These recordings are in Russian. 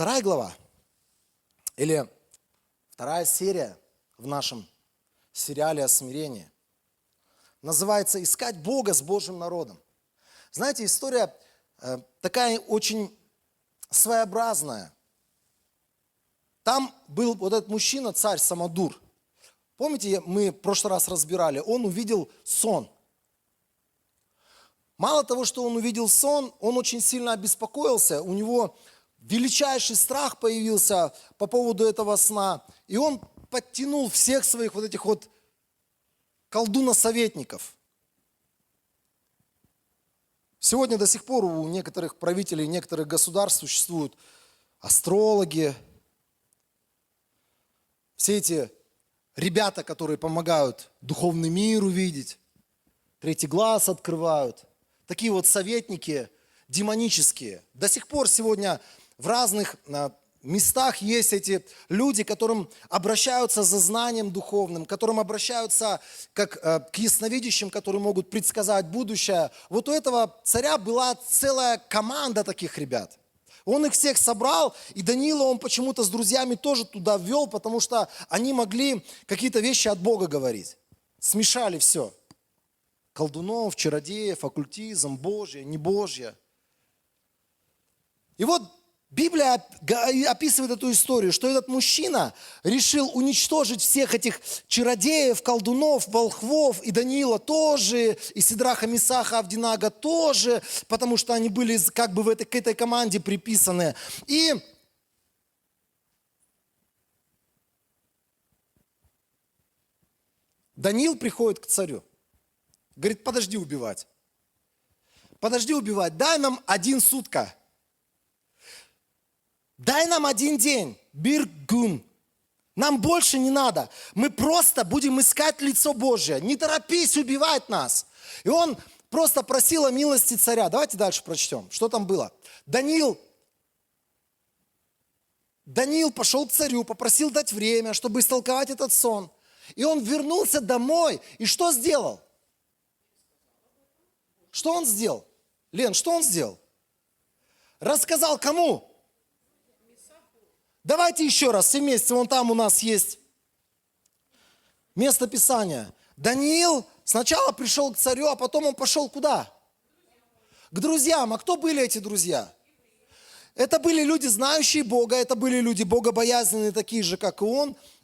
Вторая глава, или вторая серия в нашем сериале о смирении, называется «Искать Бога с Божьим народом». Знаете, история такая очень своеобразная. Там был вот этот мужчина, царь Самодур. Помните, мы в прошлый раз разбирали, он увидел сон. Мало того, что он увидел сон, он очень сильно обеспокоился, у него величайший страх появился по поводу этого сна, и он подтянул всех своих вот этих вот колдунов-советников. Сегодня до сих пор у некоторых правителей, некоторых государств существуют астрологи, все эти ребята, которые помогают духовный мир увидеть, третий глаз открывают. Такие вот советники демонические. До сих пор сегодня в разных местах есть эти люди, к которым обращаются за знанием духовным, к которым обращаются как к ясновидящим, которые могут предсказать будущее. Вот у этого царя была целая команда таких ребят. Он их всех собрал, и Даниила он почему-то с друзьями тоже туда ввел, потому что они могли какие-то вещи от Бога говорить. Смешали все. Колдунов, чародеев, оккультизм, Божье, не Божье. И вот Библия описывает эту историю, что этот мужчина решил уничтожить всех этих чародеев, колдунов, волхвов, и Даниила тоже, и Сидраха, Мисаха, Авдинага тоже, потому что они были как бы к этой команде приписаны. И Даниил приходит к царю, говорит: подожди убивать, дай нам 1 сутка. Дай нам 1 день, биргун. Нам больше не надо. Мы просто будем искать лицо Божие. Не торопись убивать нас. И он просто просил о милости царя. Давайте дальше прочтем, что там было. Даниил пошел к царю, попросил дать время, чтобы истолковать этот сон. И он вернулся домой. И что сделал? Что он сделал? Лен, что он сделал? Рассказал кому? Давайте еще раз, все вместе, вон там у нас есть место Писания. Даниил сначала пришел к царю, а потом он пошел куда? К друзьям. А кто были эти друзья? Это были люди, знающие Бога, это были люди богобоязненные, такие же, как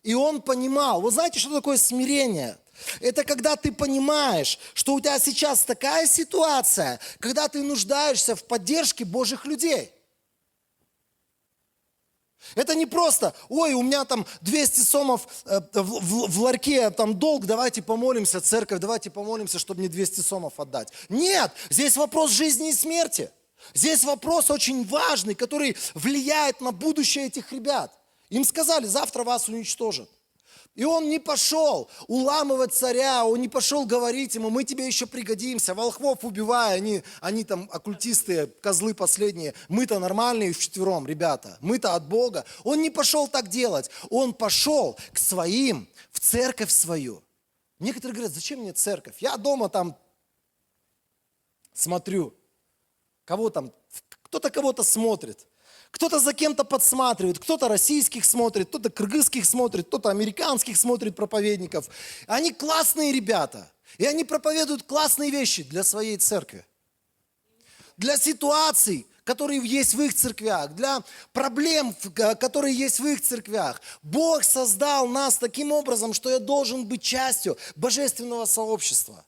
и он понимал. Вы знаете, что такое смирение? Это когда ты понимаешь, что у тебя сейчас такая ситуация, когда ты нуждаешься в поддержке Божьих людей. Это не просто: ой, у меня там 200 сомов в ларьке, там долг, давайте помолимся, церковь, давайте помолимся, чтобы мне 200 сомов отдать. Нет, здесь вопрос жизни и смерти. Здесь вопрос очень важный, который влияет на будущее этих ребят. Им сказали: завтра вас уничтожат. И он не пошел уламывать царя, он не пошел говорить ему: мы тебе еще пригодимся, волхвов убивай, они там оккультисты, козлы последние, мы-то нормальные вчетвером, ребята, мы-то от Бога. Он не пошел так делать, он пошел к своим, в церковь свою. Некоторые говорят: зачем мне церковь? Я дома там смотрю, кого там, кто-то кого-то смотрит. Кто-то за кем-то подсматривает, кто-то российских смотрит, кто-то кыргызских смотрит, кто-то американских смотрит проповедников. Они классные ребята, и они проповедуют классные вещи для своей церкви. Для ситуаций, которые есть в их церквях, для проблем, которые есть в их церквях. Бог создал нас таким образом, что я должен быть частью божественного сообщества.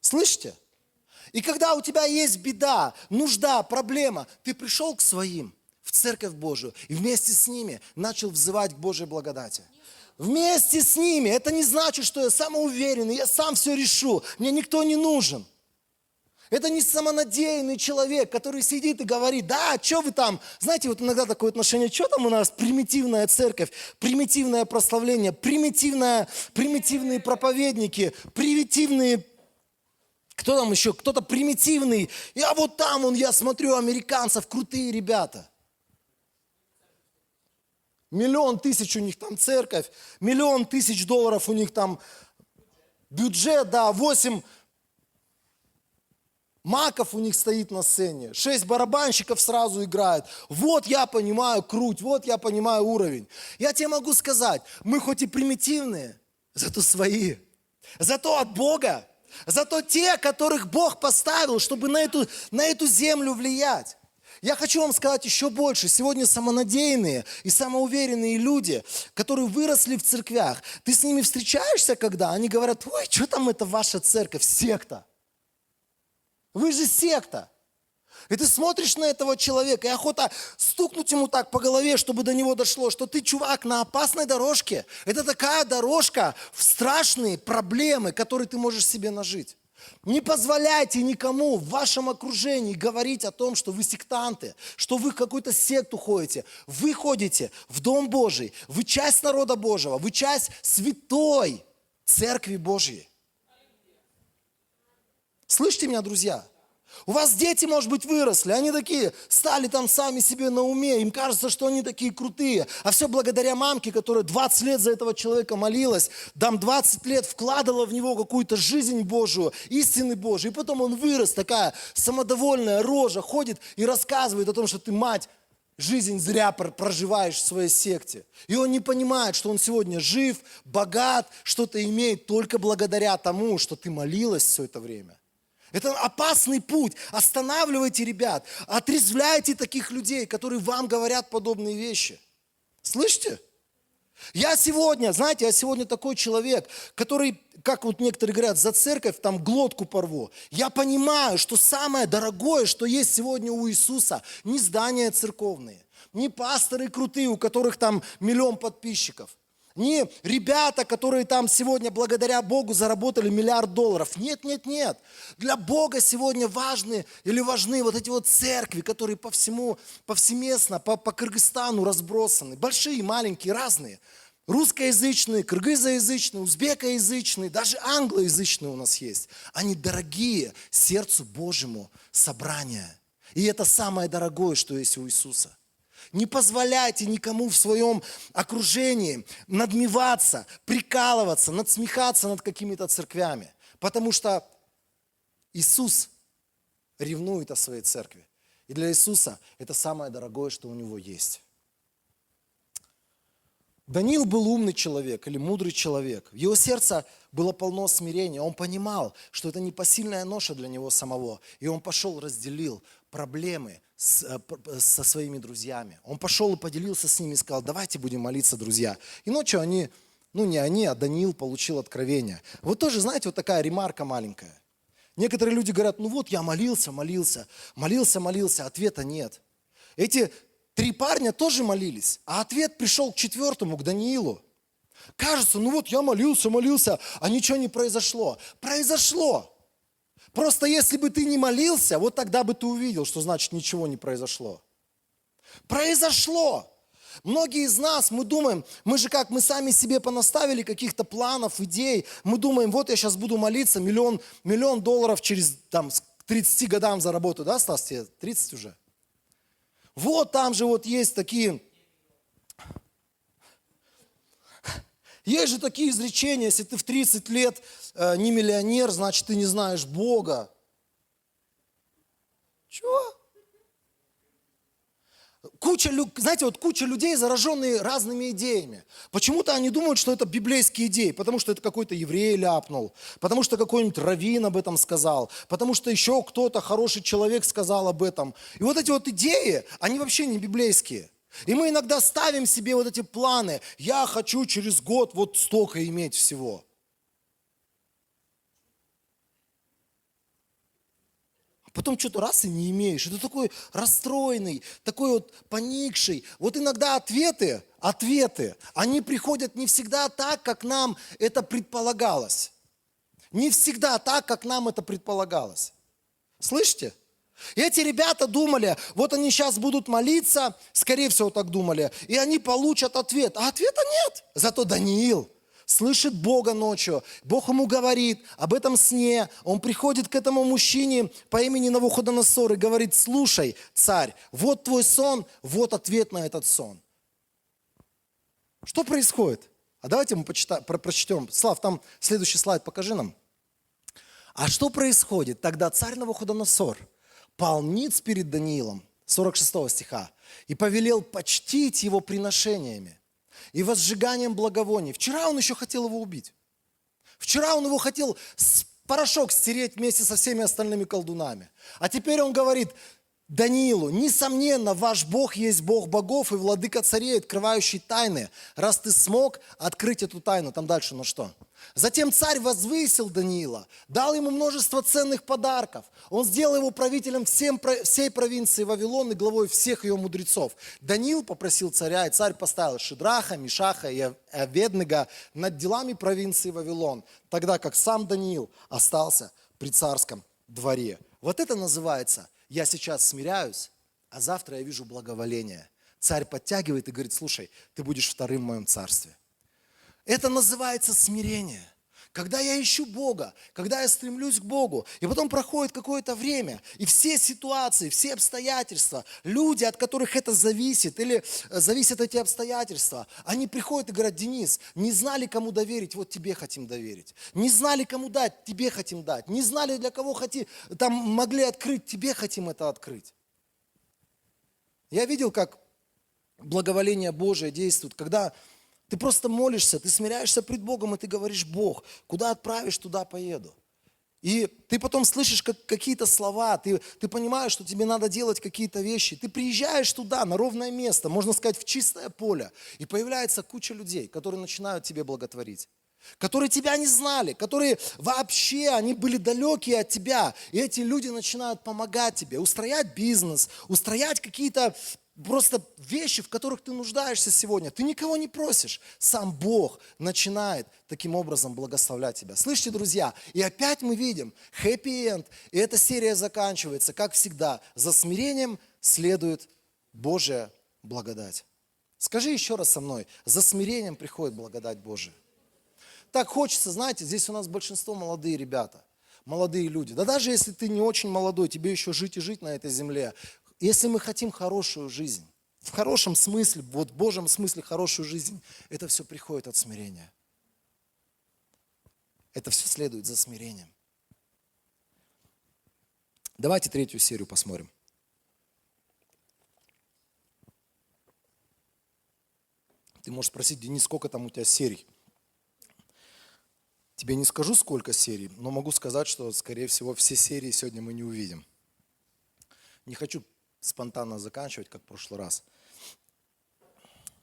Слышите? И когда у тебя есть беда, нужда, проблема, ты пришел к своим, в церковь Божию, и вместе с ними начал взывать к Божьей благодати. Вместе с ними. Это не значит, что я самоуверенный, я сам все решу, мне никто не нужен. Это не самонадеянный человек, который сидит и говорит: да, что вы там, знаете, вот иногда такое отношение: что там у нас примитивная церковь, примитивное прославление, примитивные проповедники, примитивные... Кто там еще? Кто-то примитивный. А вот там, я смотрю, американцев, крутые ребята. 1 000 000 у них там церковь, $1 000 000 у них там бюджет, да, 8 Маков у них стоит на сцене, 6 барабанщиков сразу играют. Вот я понимаю круть, вот я понимаю уровень. Я тебе могу сказать, мы хоть и примитивные, зато свои. Зато от Бога. Зато те, которых Бог поставил, чтобы на эту землю влиять. Я хочу вам сказать еще больше. Сегодня самонадеянные и самоуверенные люди, которые выросли в церквях, ты с ними встречаешься когда? Они говорят, ой, что там это ваша церковь, секта. Вы же секта. И ты смотришь на этого человека, и охота стукнуть ему так по голове, чтобы до него дошло, что ты, чувак, на опасной дорожке. Это такая дорожка в страшные проблемы, которые ты можешь себе нажить. Не позволяйте никому в вашем окружении говорить о том, что вы сектанты, что вы в какую-то секту ходите. Вы ходите в Дом Божий, вы часть народа Божьего, вы часть святой Церкви Божьей. Слышите меня, друзья? У вас дети, может быть, выросли, они такие стали там сами себе на уме, им кажется, что они такие крутые, а все благодаря мамке, которая 20 лет за этого человека молилась, там 20 лет вкладывала в него какую-то жизнь Божию, истины Божьи, и потом он вырос, такая самодовольная рожа, ходит и рассказывает о том, что ты, мать, жизнь зря проживаешь в своей секте. И он не понимает, что он сегодня жив, богат, что-то имеет только благодаря тому, что ты молилась все это время. Это опасный путь. Останавливайте, ребят. Отрезвляйте таких людей, которые вам говорят подобные вещи. Слышите? Я сегодня такой человек, который, как вот некоторые говорят, за церковь там глотку порву. Я понимаю, что самое дорогое, что есть сегодня у Иисуса, не здания церковные, не пасторы крутые, у которых там 1 000 000 подписчиков. Не ребята, которые там сегодня благодаря Богу заработали $1 миллиард. Нет. Для Бога сегодня важны вот эти вот церкви, которые повсеместно, по Кыргызстану разбросаны. Большие, маленькие, разные. Русскоязычные, кыргызоязычные, узбекоязычные, даже англоязычные у нас есть. Они дорогие сердцу Божьему собрания. И это самое дорогое, что есть у Иисуса. Не позволяйте никому в своем окружении надмеваться, прикалываться, надсмехаться над какими-то церквями. Потому что Иисус ревнует о своей церкви. И для Иисуса это самое дорогое, что у него есть. Даниил был умный человек или мудрый человек. В его сердце было полно смирения. Он понимал, что это непосильная ноша для него самого. И он пошел, разделил проблемы со своими друзьями. Он пошел и поделился с ними и сказал, давайте будем молиться, друзья. И ночью а Даниил получил откровение. Вот тоже, знаете, вот такая ремарка маленькая. Некоторые люди говорят, я молился, ответа нет. Эти 3 парня тоже молились, а ответ пришел к 4-му, к Даниилу. Кажется, я молился, а ничего не произошло. Произошло. Просто если бы ты не молился, вот тогда бы ты увидел, что значит ничего не произошло. Произошло. Многие из нас, мы думаем, мы сами себе понаставили каких-то планов, идей. Мы думаем, вот я сейчас буду молиться, миллион долларов через к 30 годам заработаю. Да, Стас, тебе 30 уже? Вот там же вот есть такие... Есть же такие изречения, если ты в 30 лет не миллионер, значит, ты не знаешь Бога. Чего? Куча людей, зараженные разными идеями. Почему-то они думают, что это библейские идеи, потому что это какой-то еврей ляпнул, потому что какой-нибудь раввин об этом сказал, потому что еще кто-то, хороший человек, сказал об этом. И вот эти вот идеи, они вообще не библейские. И мы иногда ставим себе вот эти планы. Я хочу через год вот столько иметь всего. А потом что-то раз и не имеешь. Это такой расстроенный, такой вот поникший. Вот иногда ответы, они приходят не всегда так, как нам это предполагалось. Не всегда так, как нам это предполагалось. Слышите? И эти ребята думали, вот они сейчас будут молиться, скорее всего так думали, и они получат ответ. А ответа нет. Зато Даниил слышит Бога ночью, Бог ему говорит об этом сне. Он приходит к этому мужчине по имени Навуходоносор и говорит, слушай, царь, вот твой сон, вот ответ на этот сон. Что происходит? А давайте мы прочтем. Слав, там следующий слайд покажи нам. А что происходит? Тогда царь Навуходоносор пал ниц перед Даниилом, 46 стиха, и повелел почтить его приношениями и возжиганием благовоний. Вчера он еще хотел его убить. Вчера он его хотел порошок стереть вместе со всеми остальными колдунами. А теперь он говорит Даниилу: несомненно, ваш Бог есть Бог богов и владыка царей, открывающий тайны, раз ты смог открыть эту тайну. Там дальше, ну что? Затем царь возвысил Даниила, дал ему множество ценных подарков. Он сделал его правителем всей провинции Вавилон и главой всех ее мудрецов. Даниил попросил царя, и царь поставил Шидраха, Мишаха и Аведнего над делами провинции Вавилон, тогда как сам Даниил остался при царском дворе. Вот это называется: я сейчас смиряюсь, а завтра я вижу благоволение. Царь подтягивает и говорит: слушай, ты будешь вторым в моем царстве. Это называется смирение. Когда я ищу Бога, когда я стремлюсь к Богу, и потом проходит какое-то время, и все ситуации, все обстоятельства, люди, от которых это зависит, или зависят эти обстоятельства, они приходят и говорят: Денис, не знали, кому доверить, вот тебе хотим доверить. Не знали, кому дать, тебе хотим дать. Не знали, для кого там могли открыть, тебе хотим это открыть. Я видел, как благоволение Божие действует, когда ты просто молишься, ты смиряешься пред Богом, и ты говоришь: Бог, куда отправишь, туда поеду. И ты потом слышишь какие-то слова, ты понимаешь, что тебе надо делать какие-то вещи. Ты приезжаешь туда, на ровное место, можно сказать, в чистое поле, и появляется куча людей, которые начинают тебе благотворить, которые тебя не знали, которые вообще, они были далекие от тебя. И эти люди начинают помогать тебе, устроять бизнес, устроять какие-то просто вещи, в которых ты нуждаешься сегодня. Ты никого не просишь. Сам Бог начинает таким образом благословлять тебя. Слышите, друзья? И опять мы видим хэппи-энд. И эта серия заканчивается, как всегда. За смирением следует Божья благодать. Скажи еще раз со мной: за смирением приходит благодать Божия. Так хочется, знаете, здесь у нас большинство молодые ребята, молодые люди. Да даже если ты не очень молодой, тебе еще жить и жить на этой земле. Если мы хотим хорошую жизнь, в хорошем смысле, вот в Божьем смысле хорошую жизнь, это все приходит от смирения. Это все следует за смирением. Давайте третью серию посмотрим. Ты можешь спросить: Денис, сколько там у тебя серий? Тебе не скажу, сколько серий, но могу сказать, что, скорее всего, все серии сегодня мы не увидим. Не хочу спонтанно заканчивать, как в прошлый раз.